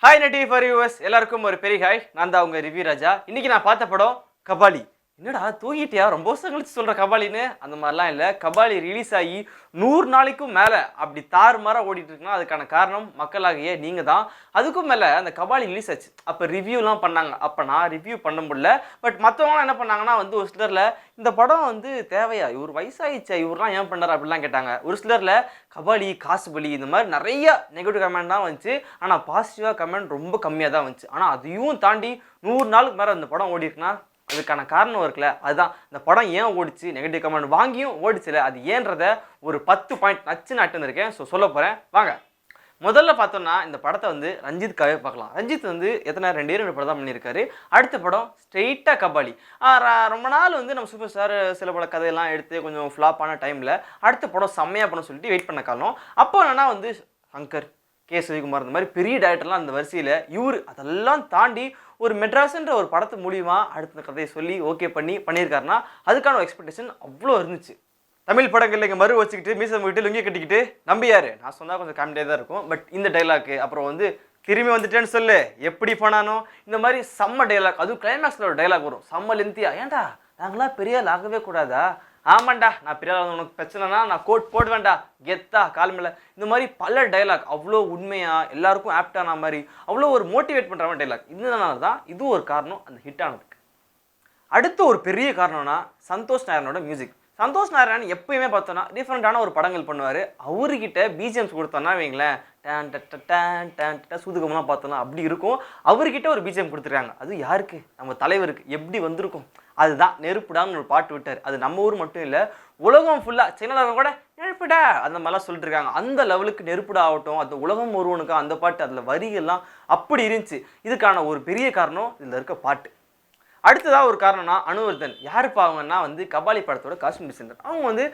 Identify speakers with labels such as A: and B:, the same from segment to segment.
A: Hi Nutty for US எல்லாருக்கும் ஒரு பெரிய ஹாய். நான் தான் உங்க ரிவ்யூ ராஜா. இன்னைக்கு நான் பார்த்த படம் கபாலி. என்னடா தூங்கிட்டியா, ரொம்ப வருஷம் கழிச்சு சொல்ற கபாலின்னு? அந்த மாதிரிலாம் இல்லை. கபாலி ரிலீஸ் ஆகி 100 நாளைக்கும் மேலே அப்படி தாறுமாறா ஓடிட்டு இருக்குன்னா அதுக்கான காரணம் மக்களாகிய நீங்கள் தான். அதுக்கும் மேலே அந்த கபாலி ரிலீஸ் ஆச்சு, அப்போ ரிவ்யூலாம் பண்ணாங்க. அப்போ நான் ரிவ்யூ பண்ண முடியல. பட் மற்றவங்களாம் என்ன பண்ணாங்கன்னா ஒரு சிலரில் இந்த படம் தேவையா, இவர் வயசாகிடுச்சா, இவரெலாம் ஏன் பண்ணார் அப்படிலாம் கேட்டாங்க. ஒரு சிலரில் கபாலி காசு பலி இந்த மாதிரி நிறைய நெகட்டிவ் கமெண்ட் தான் வந்துச்சு. ஆனால் பாசிட்டிவாக கமெண்ட் ரொம்ப கம்மியாக தான் வந்துச்சு. ஆனால் அதையும் தாண்டி 100 நாளுக்கு மேலே அந்த படம் ஓடிருக்குன்னா அதுக்கான காரணம் இருக்குல்ல. அதுதான் இந்த படம் ஏன் ஓடிச்சு, நெகட்டிவ் கமெண்ட் வாங்கியும் ஓடிச்சுல, அது ஏன்றத ஒரு 10 பாயிண்ட் நச்சு நாட்டுன்னு இருக்கேன். ஸோ சொல்ல போகிறேன் வாங்க. முதல்ல பார்த்தோம்னா இந்த படத்தை ரஞ்சித்காகவே பார்க்கலாம். ரஞ்சித் எத்தனை 2 படம் தான் பண்ணியிருக்காரு. அடுத்த படம் ஸ்ட்ரெயிட்டாக கபாலி. ரொம்ப நாள் நம்ம சூப்பர் ஸ்டார் சில பல கதையெல்லாம் எடுத்து கொஞ்சம் ஃப்ளாப்பான டைமில் அடுத்த படம் செம்மையாக பண்ண சொல்லிட்டு வெயிட் பண்ண காரணம். அப்போ என்னன்னா சங்கர், கே சுவிகுமார் இந்த மாதிரி பெரிய டைரக்டர்லாம் அந்த வரிசையில் இவர் அதெல்லாம் தாண்டி ஒரு மெட்ராஸ்ன்ற ஒரு படத்து மூலியமா அடுத்த கதையை சொல்லி ஓகே பண்ணியிருக்காருன்னா அதுக்கான எக்ஸ்பெக்டேஷன் அவ்வளோ இருந்துச்சு. தமிழ் படங்கள் இங்கே மறு வச்சுக்கிட்டு மீசம் விட்டு லுங்கி கட்டிக்கிட்டு நம்பியாரு நான் சொன்னால் கொஞ்சம் காமெடியாக தான் இருக்கும். பட் இந்த டைலாக்கு அப்புறம் திரும்பி வந்துட்டேன்னு சொல்லு எப்படி போனானோ இந்த மாதிரி செம்ம டைலாக், அதுவும் கிளைமேக்ஸில் ஒரு டைலாக் வரும் செம்ம லென்த்தியா. ஏன்டா நாங்களாம் பெரிய ஆள் ஆகவே கூடாதா? ஆமாண்டா நான் பெரிய ஆள், உனக்கு பிரச்சனைனா நான் கோட் போடுவேன்டா கெத்தா கால்மேல. இந்த மாதிரி பல டைலாக் அவ்வளோ உண்மையாக எல்லாருக்கும் ஆப்டான மாதிரி அவ்வளோ ஒரு மோட்டிவேட் பண்ணுற மாதிரி டைலாக். இதனால தான் இது ஒரு காரணம் அந்த ஹிட் ஆனதுக்கு. அடுத்து ஒரு பெரிய காரணம்னா சந்தோஷ் நாராயணோட மியூசிக். சந்தோஷ் நாராயணன் எப்பயுமே பார்த்தோன்னா டிஃப்ரெண்ட்டான ஒரு படங்கள் பண்ணுவார். அவர்கிட்ட பிஜிஎம்ஸ் கொடுத்தோன்னா வைங்களேன், டேன் டேன் டேன் சூதுகம்லாம் பார்த்தோன்னா அப்படி இருக்கும். அவர்கிட்ட ஒரு பிஜிஎம் கொடுத்துருக்காங்க. அது யாருக்கு? நம்ம தலைவருக்கு. எப்படி வந்திருக்கும்? அதுதான் நெருப்புடான்னு ஒரு பாட்டு விட்டார். அது நம்ம ஊர் மட்டும் இல்லை, உலகம் ஃபுல்லாக சைனாவில் கூட நெருப்புடா அந்த மாதிரிலாம் சொல்லிட்டு இருக்காங்க. அந்த லெவலுக்கு நெருப்புடா ஆகட்டும், அந்த உலகம் ஒருவனுக்கு அந்த பாட்டு அதில் வரிகள்லாம் அப்படி இருந்துச்சு. இதுக்கான ஒரு பெரிய காரணம் இதில் இருக்க பாட்டு. அடுத்ததாக ஒரு காரணம்னா அனுவர்தன். யாருப்பா அவங்கன்னா கபாலி படத்தோட காஸ்டியூம் டிசைனர். அவங்க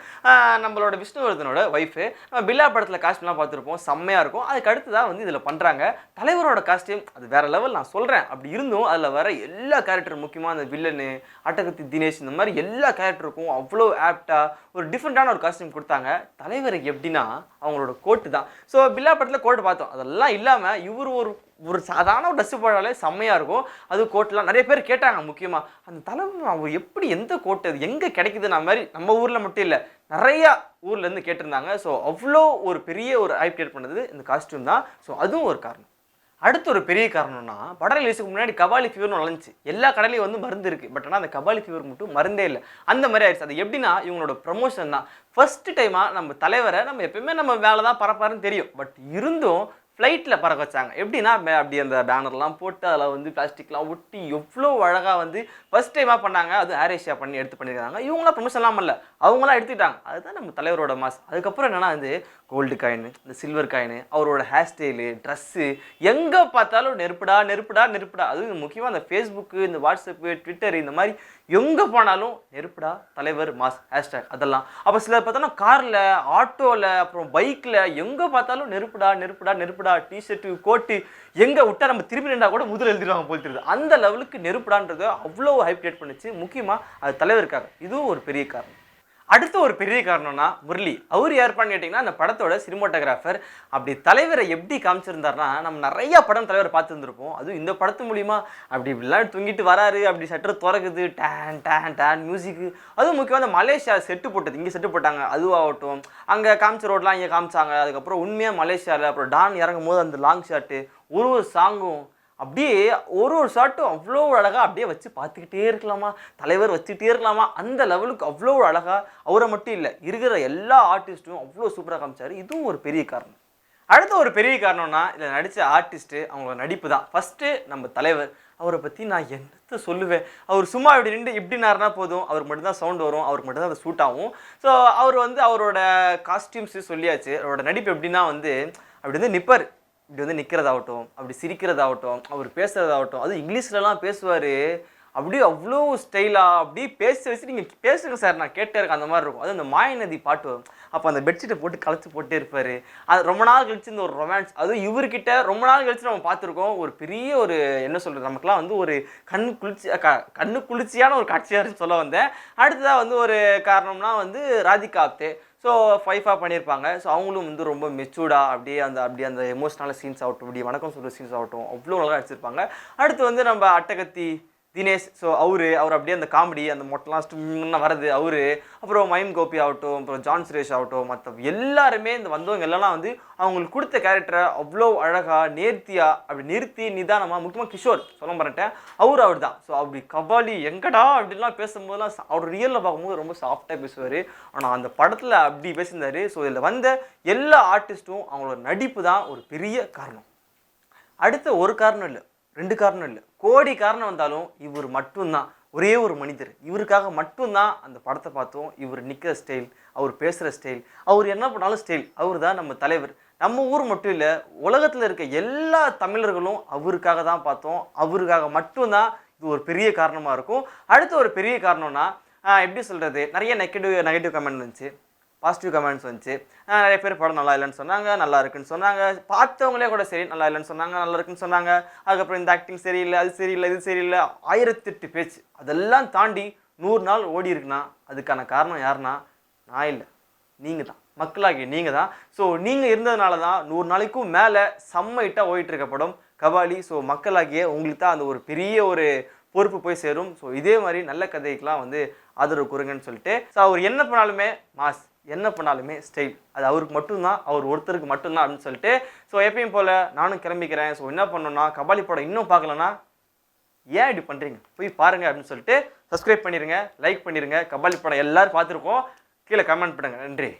A: நம்மளோட விஷ்ணுவர்தனோட ஒய்ஃபு. நம்ம பில்லா படத்தில் காஸ்டியூம்லாம் பார்த்துருப்போம், செம்மையாக இருக்கும். அதுக்கு அடுத்ததாக இதில் பண்ணுறாங்க. தலைவரோட காஸ்டியூம் அது வேறு லெவல், நான் சொல்கிறேன். அப்படி இருந்தும் அதில் வர எல்லா கேரக்டரும், முக்கியமாக அந்த வில்லனு, அட்டகத்தி தினேஷ், இந்த மாதிரி எல்லா கேரக்டருக்கும் அவ்வளோ ஆப்டாக ஒரு டிஃப்ரெண்ட்டான ஒரு காஸ்டியூம் கொடுத்தாங்க. தலைவருக்கு எப்படின்னா அவங்களோட கோட்டு தான். ஸோ பில்லா படத்தில் கோட்டு பார்த்தோம், அதெல்லாம் இல்லாமல் இவர் ஒரு சாதாரண ஒரு ட்ரெஸ்ஸு போடாலே செம்மையாக இருக்கும். அது கோட்டெலாம் நிறைய பேர் கேட்டாங்க. முக்கியமாக அந்த தலைவர் அவர் எப்படி, எந்த கோட்டு அது எங்கே கிடைக்குதுன்னா மாதிரி நம்ம ஊரில் மட்டும் இல்லை நிறையா ஊர்லேருந்து கேட்டிருந்தாங்க. ஸோ அவ்வளோ ஒரு பெரிய ஒரு ஹைப் கிரியேட் பண்ணது இந்த காஸ்டியூம் தான். ஸோ அதுவும் ஒரு காரணம். அடுத்த ஒரு பெரிய காரணம்னா படம் ரிலீஸுக்கு முன்னாடி கபாலி ஃபீவர்னு வளர்ந்துச்சு. எல்லா கடையிலையும் மருந்து இருக்குது. பட் ஆனால் அந்த கபாலி ஃபீவர் மட்டும் மருந்தே இல்லை. அந்த மாதிரி ஆயிடுச்சு. அது எப்படின்னா இவங்களோட ப்ரமோஷன் தான். ஃபர்ஸ்ட் டைமாக நம்ம தலைவரை நம்ம எப்பயுமே நம்ம வேலை தான் பரப்பாருன்னு தெரியும். பட் இருந்தும் ஃப்ளைட்டில் பறக்க வச்சாங்க. எப்படின்னா அப்படி அந்த பேனர்லாம் போட்டு அதில் பிளாஸ்டிக்லாம் ஒட்டி எவ்வளோ அழகாக ஃபஸ்ட் டைமாக பண்ணாங்க. அது ஏர் ஏஷியா எடுத்து பண்ணியிருக்காங்க. இவங்களாம் ப்ரமோஷன்லாம் பண்ணல, அவங்களாம் எடுத்துக்கிட்டாங்க. அதுதான் நம்ம தலைவரோட மாஸ். அதுக்கப்புறம் என்னென்னா கோல்டு காயின், இந்த சில்வர் காயின், அவரோட ஹேர் ஸ்டைலு, ட்ரெஸ்ஸு, எங்கே பார்த்தாலும் நெருப்புடா நெருப்புடா நெருப்புடா. அதுவும் முக்கியமாக இந்த ஃபேஸ்புக்கு, இந்த வாட்ஸ்அப்பு, ட்விட்டர், இந்த மாதிரி எங்கே போனாலும் நெருப்புடா தலைவர் மாஸ் ஹேஷ்டேக் அதெல்லாம். அப்போ சிலர் பார்த்தோன்னா காரில், ஆட்டோவில், அப்புறம் பைக்கில் எங்கே பார்த்தாலும் நெருப்புடா நெருப்புடா நெருப்புடா, டிஷர்ட்டு, கோட்டு, எங்கே விட்டா நம்ம திரும்பி நின்றா கூட முதல் எழுதிடுவாங்க போல் தெரியுது. அந்த லெவலுக்கு நெருப்புடான்றது அவ்வளோ ஹைப் கிரியேட் பண்ணிச்சு. முக்கியமாக அது தலைவருக்காக. இதுவும் ஒரு பெரிய காரணம். அடுத்த ஒரு பெரிய காரணம்னா முரளி. அவர் யாருப்பான்னு கேட்டிங்கன்னா அந்த படத்தோட சினிமோட்டோகிராஃபர். அப்படி தலைவரை எப்படி காமிச்சிருந்தாருன்னா நம்ம நிறையா படம் தலைவரை பார்த்துருந்துருப்போம். அதுவும் இந்த படத்து மூலிமா அப்படி இப்படிலாம் தூங்கிட்டு வராரு, அப்படி சட்டர் திறக்குது, டேன் டேன் டேன் மியூசிக்கு. அதுவும் முக்கியமாக அந்த மலேசியா செட்டு போட்டது, இங்கே செட்டு போட்டாங்க அதுவாகட்டும், அங்கே காமிச்ச ரோட்லாம் இங்கே காமிச்சாங்க. அதுக்கப்புறம் உண்மையாக மலேசியாவில் அப்புறம் டான் இறங்கும் போது அந்த லாங் ஷாட்டு, ஒரு சாங்கும் அப்படியே ஒரு ஷாட்டும் அவ்வளோ அழகாக அப்படியே வச்சு பார்த்துக்கிட்டே இருக்கலாமா, தலைவர் வச்சுக்கிட்டே இருக்கலாமா, அந்த லெவலுக்கு அவ்வளோ அழகாக அவரை மட்டும் இல்லை இருக்கிற எல்லா ஆர்டிஸ்ட்டும் அவ்வளோ சூப்பராக காமிச்சார். இதுவும் ஒரு பெரிய காரணம். அடுத்த ஒரு பெரிய காரணம்னா இதில் நடித்த ஆர்டிஸ்ட்டு, அவங்களோட நடிப்பு தான். ஃபஸ்ட்டு நம்ம தலைவர், அவரை பற்றி நான் என்னத்தை சொல்லுவேன். அவர் சும்மா இப்படி நின்று இப்படினாருனா போதும், அவருக்கு மட்டும்தான் சவுண்ட் வரும், அவருக்கு மட்டும்தான் அது சூட் ஆகும். ஸோ அவர் அவரோட காஸ்டியூம்ஸு சொல்லியாச்சு. அவரோட நடிப்பு எப்படின்னா அப்படி நிற்பார், இப்படி நிற்கிறதாகட்டும், அப்படி சிரிக்கிறதாகட்டும், அவர் பேசுகிறதாகட்டும், அதுவும் இங்கிலீஷ்லலாம் பேசுவார். அப்படியே அவ்வளோ ஸ்டைலாக அப்படியே பேச வச்சு நீங்கள் பேசுங்க சார் நான் கேட்டே இருக்கேன் அந்த மாதிரி இருக்கும். அது அந்த மாயநதி பாட்டு வரும். அப்போ அந்த பெட்ஷீட்டை போட்டு கலைச்சி போட்டே இருப்பார். அது ரொம்ப நாள் கழிச்சு இந்த ஒரு ரொமான்ஸ், அதுவும் இவர்கிட்ட ரொம்ப நாள் கழிச்சு நம்ம பார்த்துருக்கோம். ஒரு பெரிய ஒரு என்ன சொல்கிறது, நமக்குலாம் ஒரு கண்ணு குளிர்ச்சியான ஒரு காட்சியாக சொல்ல வந்தேன். அடுத்ததாக ஒரு காரணம்னா ராதிகா ஆப்தே. ஸோ ஃபைஃபாக பண்ணியிருப்பாங்க. ஸோ அவங்களும் வந்து ரொம்ப மெச்சூர்டாக அப்படியே அந்த எமோஷனல் சீன்ஸ் ஆகட்டும், இப்படி வணக்கம் சொல்கிற சீன்ஸ் ஆகட்டும் அவ்வளோ நல்லா நடிச்சிருப்பாங்க. அடுத்து வந்து நம்ம அட்டகத்தி தினேஷ், ஸோ அவர் அப்படியே அந்த காமெடி அந்த மொட்டெல்லாம் வரது அவரு, அப்புறம் மயம் கோபி ஆகட்டும், அப்புறம் ஜான் சுரேஷ் ஆகட்டும், மற்ற எல்லாருமே இந்த வந்தவங்க எல்லாம் வந்து அவங்களுக்கு கொடுத்த கேரக்டரை அவ்வளோ அழகாக நேர்த்தியாக அப்படி நிறுத்தி நிதானமாக, முக்கியமாக கிஷோர் சொல்ல மாட்டேன், அவர் தான். ஸோ அப்படி கபாலி எங்கடா அப்படின்லாம் பேசும்போதெல்லாம் அவர் ரியலில் பார்க்கும்போது ரொம்ப சாஃப்டாக பேசுவார். ஆனால் அந்த படத்தில் அப்படி பேசியிருந்தார். ஸோ இதில் வந்த எல்லா ஆர்டிஸ்ட்டும் அவங்களோட நடிப்பு தான் ஒரு பெரிய காரணம். அடுத்த ஒரு காரணம் இல்லை, 2 காரணம் இல்லை, கோடி காரணம் வந்தாலும் இவர் மட்டும்தான் ஒரே ஒரு மனிதர். இவருக்காக மட்டும்தான் அந்த படத்தை பார்த்தோம். இவர் நிற்கிற ஸ்டைல், அவர் பேசுகிற ஸ்டைல், அவர் என்ன பண்ணாலும் ஸ்டைல், அவர் தான் நம்ம தலைவர். நம்ம ஊர் மட்டும் இல்லை, உலகத்தில் இருக்க எல்லா தமிழர்களும் அவருக்காக தான் பார்த்தோம். அவருக்காக மட்டும்தான் இது ஒரு பெரிய காரணமாக இருக்கும். அடுத்த ஒரு பெரிய காரணம்னா எப்படி சொல்கிறது, நிறைய நெகட்டிவ் கமெண்ட் வந்துச்சு, பாசிட்டிவ் கமெண்ட்ஸ் வந்துச்சு. நிறைய பேர் படம் நல்லா இல்லைன்னு சொன்னாங்க, நல்லா இருக்குன்னு சொன்னாங்க. பார்த்தவங்களே கூட சரி நல்லா இல்லைன்னு சொன்னாங்க, நல்லா இருக்குன்னு சொன்னாங்க. அதுக்கப்புறம் இந்த ஆக்டிங் சரியில்லை, அது சரியில்லை, இது சரியில்லை, 1008 பேச்சு. அதெல்லாம் தாண்டி 100 நாள் ஓடி இருக்குன்னா அதுக்கான காரணம் யாருன்னா நான் இல்லை, நீங்கள் தான், மக்களாகிய நீங்கள் தான். ஸோ நீங்கள் இருந்ததுனால தான் 100 நாளைக்கும் மேலே செம்மைட்டாக ஓடிட்டு இருக்க படம் கபாலி. ஸோ மக்களாகிய உங்களுக்கு தான் அந்த ஒரு பெரிய ஒரு பொறுப்பு போய் சேரும். ஸோ இதே மாதிரி நல்ல கதைக்கெலாம் வந்து ஆதரவு கூறுங்கன்னு சொல்லிட்டு, ஸோ அவர் என்ன பண்ணாலுமே மாஸ், என்ன பண்ணாலுமே ஸ்டைல், அது அவருக்கு மட்டும்தான், அவர் ஒருத்தருக்கு மட்டும்தான் அப்படின்னு சொல்லிட்டு, ஸோ எப்பயும் போல் நானும் கிளம்பிக்கிறேன். ஸோ என்ன பண்ணணும்னா, கபாலி படம் இன்னும் பார்க்கலன்னா ஏன் இப்படி பண்ணுறீங்க, போய் பாருங்கள் அப்படின்னு சொல்லிட்டு சப்ஸ்கிரைப் பண்ணிடுங்க, லைக் பண்ணிடுங்க. கபாலி படம் எல்லோரும் பார்த்துருக்கோம், கீழே கமெண்ட் பண்ணுங்கள். நன்றி.